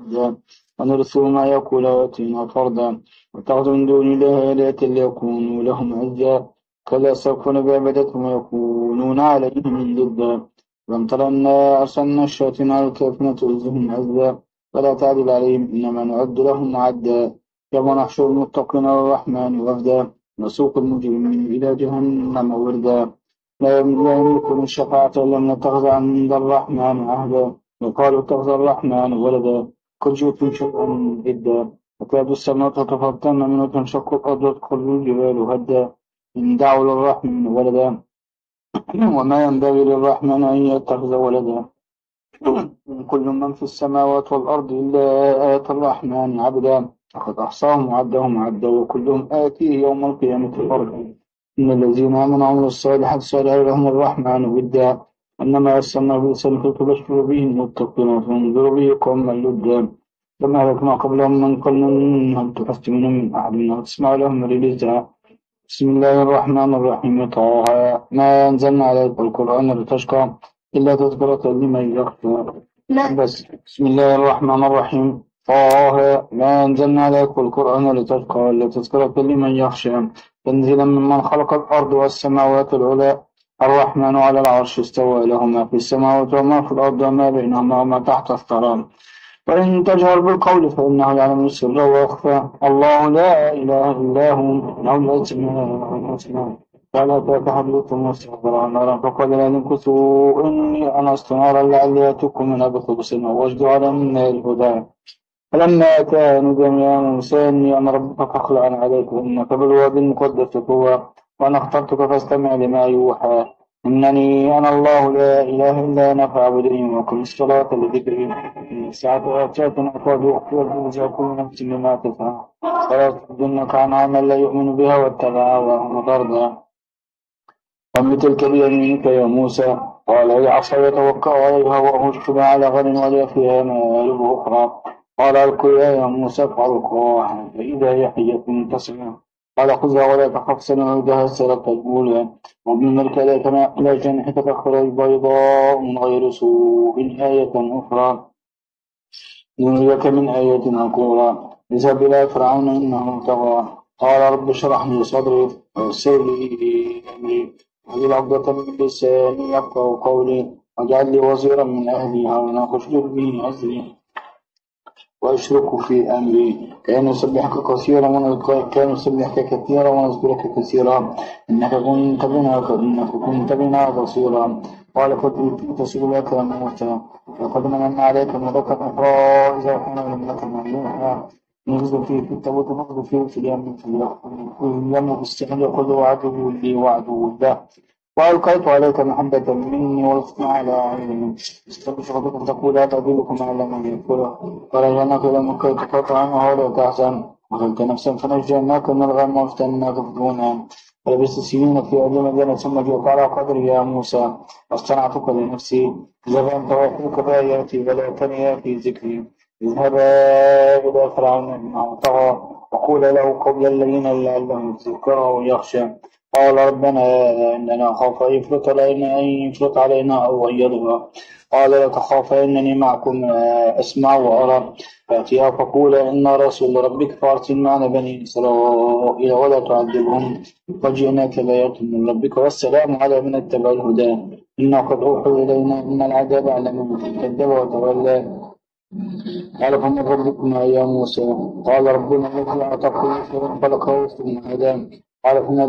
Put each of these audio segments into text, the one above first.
وحدا ونرثه ما يقول ويأتينا فردا واتخذوا من دون الله آلهة ليكونوا لهم عزا كلا سيكفرون بعبادتهم ويكونون عليهم ضدا ألم تر أنا أرسلنا الشياطين على الكافرين تؤذيهم عزا فلا تعدل عليهم إنما نعد لهم عدا يوم نحشر المتقين للرحمن وفدا نسوق المجرمين إلى جهنم وردا لا يملكون الشفاعة إلا من اتخذ عند الرحمن عهدا وقالوا اتخذ الرحمن ولدا قل جئتم شيئا إدا تكاد السماوات تفطرن منه وتنشق الأرض وتخر الجبال هدا إن دعوا للرحمن ولدا وما ينبغي للرحمن أن يتخذ ولدا كل من في السماوات والأرض إلا آتى الرحمن عبدا لقد أحصاهم وعدهم عدا وكلهم آتيه يوم القيامة فردا إن الذين آمنوا وعملوا الصالحات صار لهم الرحمن ودا إنما أرسلناه برسالة تبشر به المتقين وتنذر به قوما لدا كما أهلكنا قبلهم من قرن هل تحس منهم من أحد أو تسمع لهم رجزا بسم الله الرحمن الرحيم طه ما أنزلنا عليك القرآن لتشقى إلا تذكرة لمن يخشى بس بسم الله الرحمن الرحيم طه ما أنزلنا عليك القرآن لتشقى إلا تذكرة لمن يخشى تنزيلا ممن خلق الأرض والسماوات العلى الرحمن على العرش استوى له ما في السماوات وما في الأرض وما بينهما وما تحت الثرى وإن تجهر بالقول فإنه يعلم السر وأخفى الله لا إله إلا هو له الأسماء الحسنى فلا تحدث مستحضرا نارا فقال لا تنكثوا إني أنست نارا لعلي أتيكم منها بخبز وأجد على من الهدى فلما كانوا جميعا موسى إني أنا ربك فاخلع عليك إنك بالوادي المقدس طوى وأنا اخترتك فاستمع لما يوحى إنني أنا الله لا إله إلا أنا فاعبدني وأقم الصلاة لذكري إن الساعة آتية أكاد أخفيها وجزى كل نفس بما تسعى فلا تصدنك عنها من لا يؤمن بها واتبع هواه ضربا ومثلك بيمينك يا موسى قال هي عصاي يتوكأ عليها وأهش بها على غد ولي فيها مآرب أخرى قال ألقيها يا موسى فألقاها فإذا هي حية تسعى قال خذها ولا تخف سنعيدها السيرة الأولى وبالملك لا جنحك تخرج بيضاء من غير سوء آية أخرى نريك من آية أخرى اذهب إلى فرعون إنه طغى قال رب اشرح لي صدري ويسر لي أمري واحلل عقدة من لساني يفقهوا قولي واجعل لي وزيرا من أهلي هارون أشدد به أزري وأشرك في أمري كي نسبحك كثيرا ونذكرك كثيرا إنك كنت بنا بصيرا قال قد أوتيت سؤلك يا موسى وقد مننا عليك مرة أخرى إذا كنا لك ممنوعا نغز فيه في التابوت نغز فيه في اليم بالسحر خذوا عدو لي وعدو له وألقيت عليك محبة مني ولطفا على عيني استبشر بكم تقول لا تعذبكم على من يكفره فرجعناك لما كي تقطع عنه ولا تحزن وقلت نفسا فنجيناك من الغم وافتناك فتونا فلبست سنين في أرض مدينة ثم جئت على قدري يا موسى واصطنعتك لنفسي اذهب أنت وأخوك بآياتي ولا تنيا في ذكري اذهبا إلى فرعون إنه طغى وقولا له قولا لينا لعله يتذكر أو يخشى قال ربنا إننا نخاف أن يفرط علينا أو أن يطغى قال لا تخافا إنني معكم أسمع وأرى فأتيا فقولا إن رسول ربك فأرسل معنا بني إسرائيل ولا تعذبهم وجئناك بآيات من ربك والسلام على من اتبع الهدى إنا قد أوحي إلينا إن العذاب على من كذب وتولى قال فمن ربكما يا موسى قال ربنا الذي أعطى كل شيء خلقه ثم هدى قال فما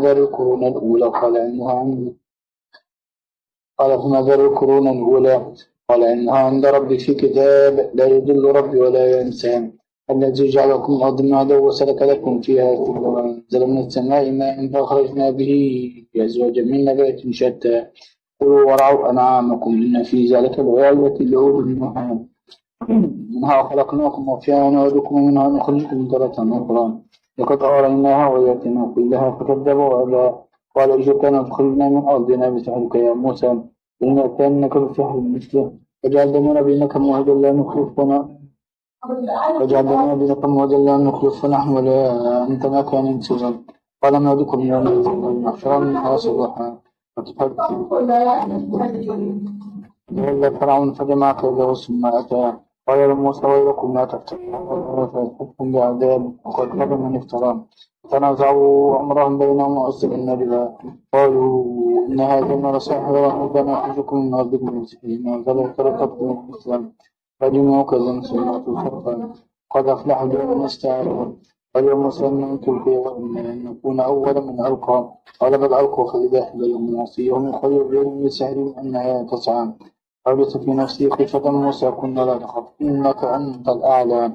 بال القرون الأولى قال إنها عند ربي في كتاب لا يضل ربي ولا ينسى الذي جعلكم الأرض مهدا وسلك لكم فيها سبلا وأنزل من السماء ماء فأخرجنا به أزواجا من نبات شتى كلوا وارعوا أنعامكم إن في ذلك لآية لأولي النهى منها خلقناكم وفيها نعيدكم ومنها نخرجكم تارة أخرى لقد أريناها وآياتنا كلها فكذبوا وأبى قال إن تخرجنا من أرضنا بسحرك يا موسى إن أتيناك بسحر مثله فجعلنا بينك موعدا لا نخلف نحن ولا أنت مكان سوى قال ما بكم يوم نحشرنها صباحا ولا فرعون فجمع كيده ثم أتى قال موسى ويلكم لا تفتروا فيأتكم بعذاب وقد كذب من افترى. تنازعوا أمرهم بينهم وأسروا الربا. قالوا إن هذا لساحر ربنا يخرجكم من أرضكم مسكين فلا تركبكم الإسلام فجمعوا كذا سنة صرفا. قد أفلح الذين استعانوا. اليوم سلمتم في غد أن نكون أول من ألقى. قال بل ألقوا فإذا حبلهم وعصيهم يخير إليهم بسحرهم أنها تسعى. حدث في نفسي خيفة موسى كنا لا تخف إنك أنت الأعلى.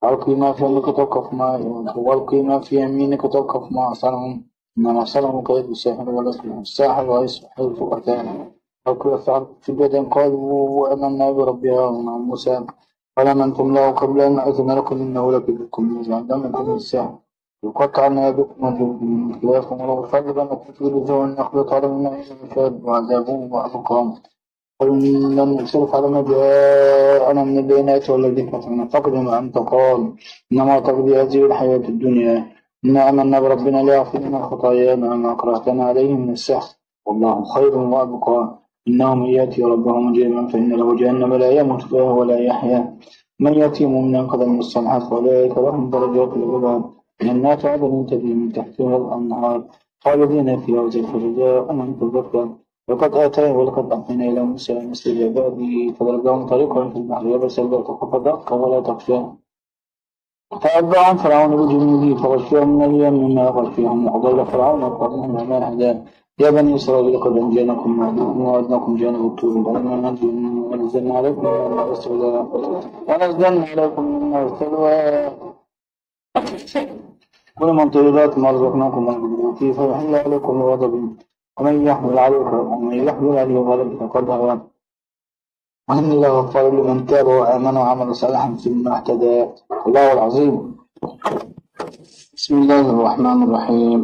ألقي ما في يمينك تلقف ما والقي ما في يمينك تلقف ما صنعوا إنما صنعوا كيد الساحر والأسلم الساحر ويسحر فؤتان. ألقي الثعلب في البدن قالوا آمنا بربها موسى قال آمنتم له قبل أن أذن لكم إنه لكبيركم عندكم الساحر يقطعن يدكم وجوهكم من خلاف ولأصلبنكم في جذوع النخل طالما إلى مشاد وعذابه وأبقام. قل لن نصرف على ما جاءنا من البينات والذي فطرنا فقد ما أنت قال إنما تقضي هذه الحياة الدنيا إنا آمنا بربنا ليغفر لنا خطايانا ما أكرهتنا عليه من السحر والله خير وأبقى. إنه من يأتي ربه مجرما فإن له جهنم لا يموت فيها ولا يحيا. من يأتي مؤمنا قد عمل الصالحات فأولئك لهم درجات العلى جنات عدن تجري من تحتها الأنهار خالدين فيها وزلف الرجاء من تذكر. ولقد أعطينا إلى موسى مثل عباده فضربهم طريقا في البحر يبسا لا تخف ضرقا ولا تخشى. فأتبعهم فرعون بجنوده فغشيهم من اليم مما غشيهم وأضل فرعون وقومه وما هداه. يا بني إسرائيل قد أنجيناكم من وعدناكم جانب الطور ونزلنا عليكم من الماء السوداء ونزلنا عليكم من الماء السلوى كل من طيبات ما رزقناكم من قبل فيحل عليكم الغضب ومن يحمل عليه غضب فقد هوى وإني لغفار لمن تاب وآمن وعمل صالحا ثم اهتدى. الله العظيم. بسم الله الرحمن الرحيم.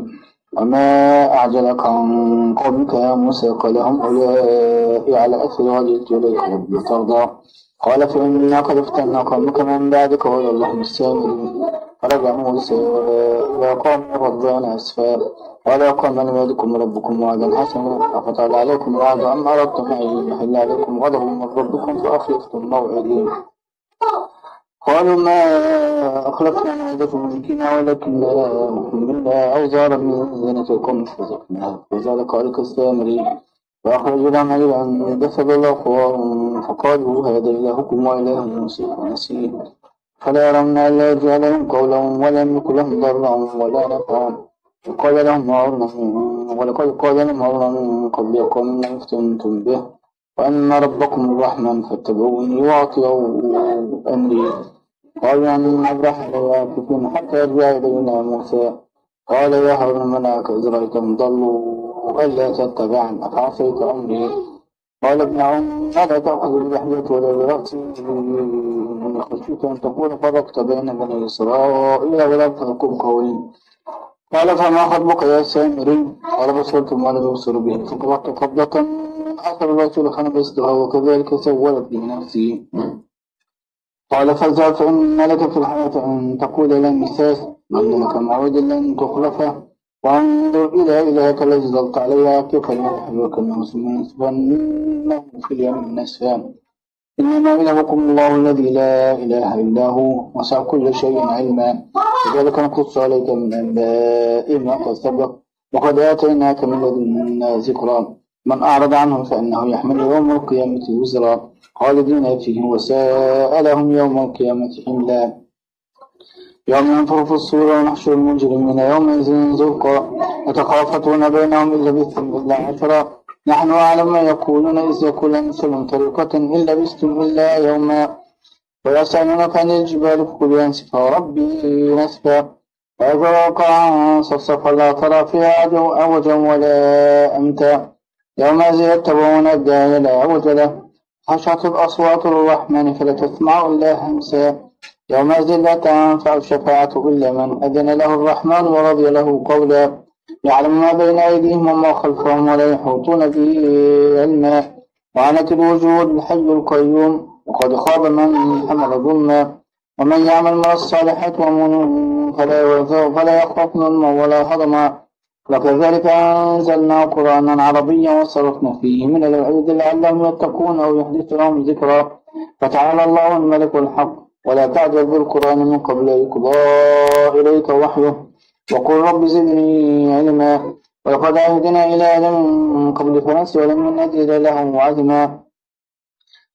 وما أعجلك عن قومك يا موسى قال هم أولئك على أثر وجدت إليك ربي ترضى. قال فإنا قد فتنا قومك من بعدك وإلى الله السامرين. فرجع موسى إلى قوم غضبان أسفا قال يا قوم لم يعدكم ربكم وعدا حسنا أفطال عليكم الوعد أم أردتم أن يحل عليكم غضب من ربكم فأخلفتم موعدي. قالوا ما أخلفنا موعدكم ملكنا ولكن منا أوزارا من زينة القوم فزقناها وذلك ألك السامري فأخرج لنا إلى أن جسد الأخوار فقالوا هذا إلهكم وإله موسى ونسيه فلا يرون ألا يجعل لهم قولا ولم يكن لهم ضرا ولا نفعا. ولقد قال لهم هارون من قبلكم ما افتنتم به وأن ربكم الرحمن فاتبعوني وأطيعوا أمري. قالوا أن نبرح ليأكلون حتى يرجع إلينا موسى قال يا هارون منعك إذ رأيتهم ضلوا ألا تتبعن أفعصيت أمري. قال ابن عم ماذا تأخذ بلحية ولا برأسي إني خشيت أن تكون فرقت بين بني إسرائيل ولم تحكم قولي. قال فما خطبك يا سامري قال بصرتم ولا ببصر به فقبضت قبضة أخر الرسول فنبذتها وكذلك سولت لي نفسي. قال فاذهب فإن لك في الحياة أن تقول لا مساس وأن لك موعد لن تخلفه وانظر إلى إلهك الذي ظلت عليها كيف يحييك الناس من يسبنه في اليوم نسفا. إنما إلهكم الله الذي لا إله إلا هو وسع كل شيء علما وذلك نقص عليك من أنباء ما قد سبق وقد آتيناك من لدنا ذكرا. من أعرض عنه فإنه يحمل يوم القيامة وزرا خالدين فيه وساء لهم يوم القيامة حملا. يوم ينفخ في الصور ونحشر المجرمين يومئذ زرقا يتخافتون بينهم إن لبثتم إلا عشرا نحن أعلم ما يقولون إذ يقول أمثل طريقة إن لبثتم إلا يوما ويسألونك عن الجبال فقل ينسفها ربي نسفا فإذا وقع صفصفا لا ترى فيها عوجا ولا أمتا يومئذ يتبعون الداعي لا عوج له خشعت الأصوات للرحمن فلا تسمع إلا همسا. يومئذ لا تنفع الشفاعة إلا من أذن له الرحمن ورضي له قولا. يعلم ما بين أيديهم وما خلفهم ولا يحوطون به علما وعنت الوجوه للحي القيوم وقد خاب من حمل ظلما. ومن يعمل من الصالحات فلا يخاف ظلما ولا هضما. وكذلك أنزلنا قرآنا عربيا وصرفنا فيه من الوعيد لعلهم يتقون أو يحدث لهم ذكرا فتعالى الله الملك الحق ولا تعجل بالقرآن من قبل أن يقضى إليك وحيه وقل رب زدني علما ولقد عهدنا إلى آدم من قبل فنسي ولم نجد له عزما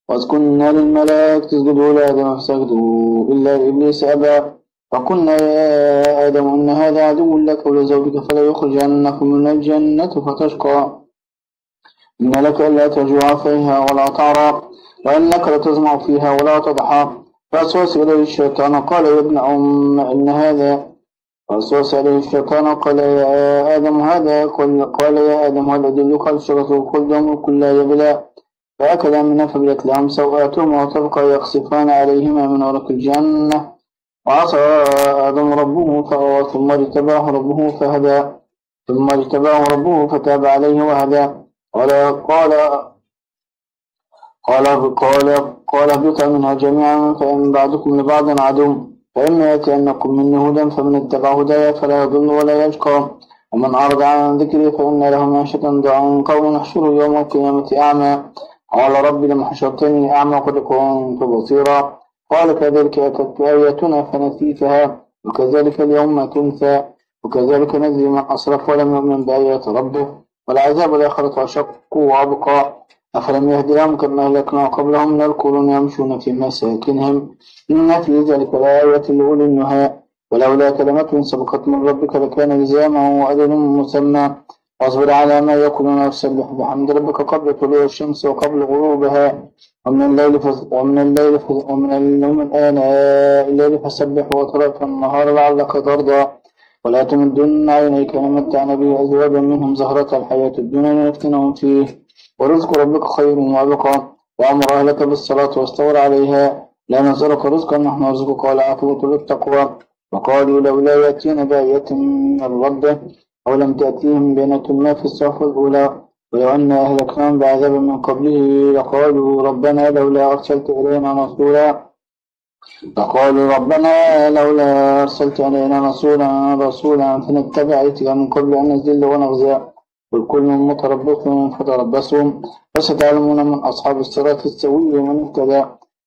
وإذ قلنا للملائكة اسجدوا لآدم فسجدوا إلا إبليس أبى فقلنا يا آدم إن هذا عدو لك ولزوجك فلا يخرجنكم من الجنة فتشقى إن لك ألا تجوع فيها ولا تعرى وإنك لتظمأ فيها ولا تضحى فوسوس إليه الشيطان قال يا ابن أم إن هذا فوسوس إليه الشيطان قال يا آدم قال يا آدم هل أدلك على شجرة الخلد وملك لا يبلى فأكلا منها فبدت لهم سوآتهما وطفقا يخصفان عليهما من ورق الجنة وعصى آدم ربه فغوى ثم اجتباه ربه فهدى ثم اجتباه ربه فتاب عليه وهدى قال قال قال اهبطا منها جميعا فإن بعضكم لبعض عدو فإما يأتينكم مني هدى فمن اتبع هدايا فلا يضل ولا يشقى ومن أعرض عن ذكري فإن له معيشة ضنكا قوم نحشره يوم القيامة أعمى قال رب لم حشرتني أعمى قد كنت بصيرا قال كذلك أتتك آياتنا فنسيتها وكذلك اليوم تنسى وكذلك نجزي من أسرف ولم يؤمن بآيات ربه والعذاب الآخرة أشق وأبقى أفلم يهد لهم كما أهلكنا قبلهم من القرون يمشون في مساكنهم إن في ذلك لآية لأولي النهى ولولا كلمة سبقت من ربك لكان لزاما وأجل مسمى واصبر على ما يقولون وسبح بحمد ربك قبل طلوع الشمس وقبل غروبها ومن آناء الليل فسبح وأطراف النهار لعلك ترضى ولا تمدن عينيك لمتعن به أزواجا منهم زهرة الحياة الدنيا لنفتنهم فيه ورزق ربك خير وأبقى وأمر أهلك بالصلاة واستور عليها لا نسألك رزقا نحن نرزقك والعاقبة للتقوى وقالوا لولا يأتينا بآية من ربه أو لم تأتيهم بينة ما في الصحف الأولى ولو أن أهلكناهم بعذاب من قبله لقالوا ربنا لولا أرسلت إلينا رسولا فنتبع آياتك من قبل أن نذل ونخزى قل كل متربص فتربصوا فستعلمون من أصحاب الصراط السوي ومن اهتدى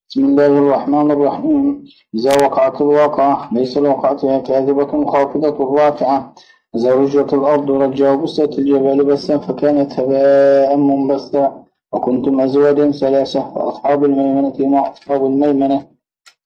بسم الله الرحمن الرحيم إذا وقعت الواقعة ليس لوقعتها كاذبة خافضة رافعة إذا رجت الأرض رجا وبست الجبال بسا فكانت هباء منبثا وكنتم أزواجا ثلاثة فأصحاب الميمنة ما أصحاب الميمنة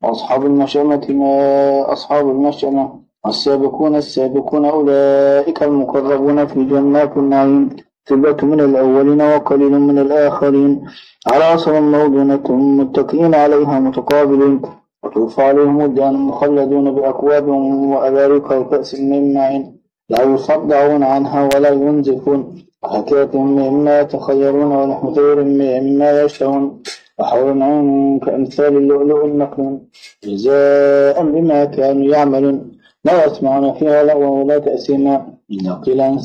وأصحاب المشأمة ما أصحاب المشأمة والسابقون أولئك المقربون في جنات النعيم ثلة من الأولين وقليل من الآخرين على سرر موضونة متكئين عليها متقابلين وطوف عليهم ولدان مخلدون بأكواب وأباريق وكأس من معين لا يصدعون عنها ولا ينزفون وحكاية مما يتخيرون ولحم طير مما يشتهون وحور عين كأمثال اللؤلؤ المكنون جزاء بما كانوا يعملون لا يسمعون فيها لغوا ولا تأثيما إلا قيلا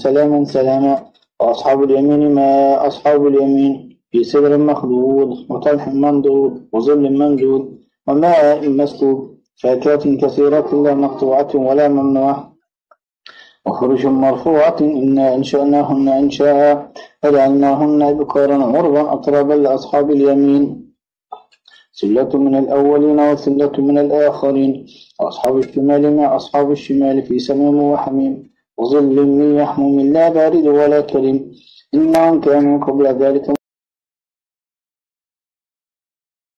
سلاما وأصحاب اليمين ما أصحاب اليمين في سدر مخلود وطلح منضود وظل ممدود وماء مسكوب فاكهة كثيرة لا مقطوعة ولا ممنوعة وفرش مرفوعة إنا أنشأناهن إنشاء فجعلناهن أبكارا عربا أترابا لأصحاب اليمين ثلة من الأولين وثلة من الآخرين وأصحاب الشمال ما أصحاب الشمال في سموم وحميم وظل من يحموم لا بارد ولا كريم إنهم كانوا قبل ذلك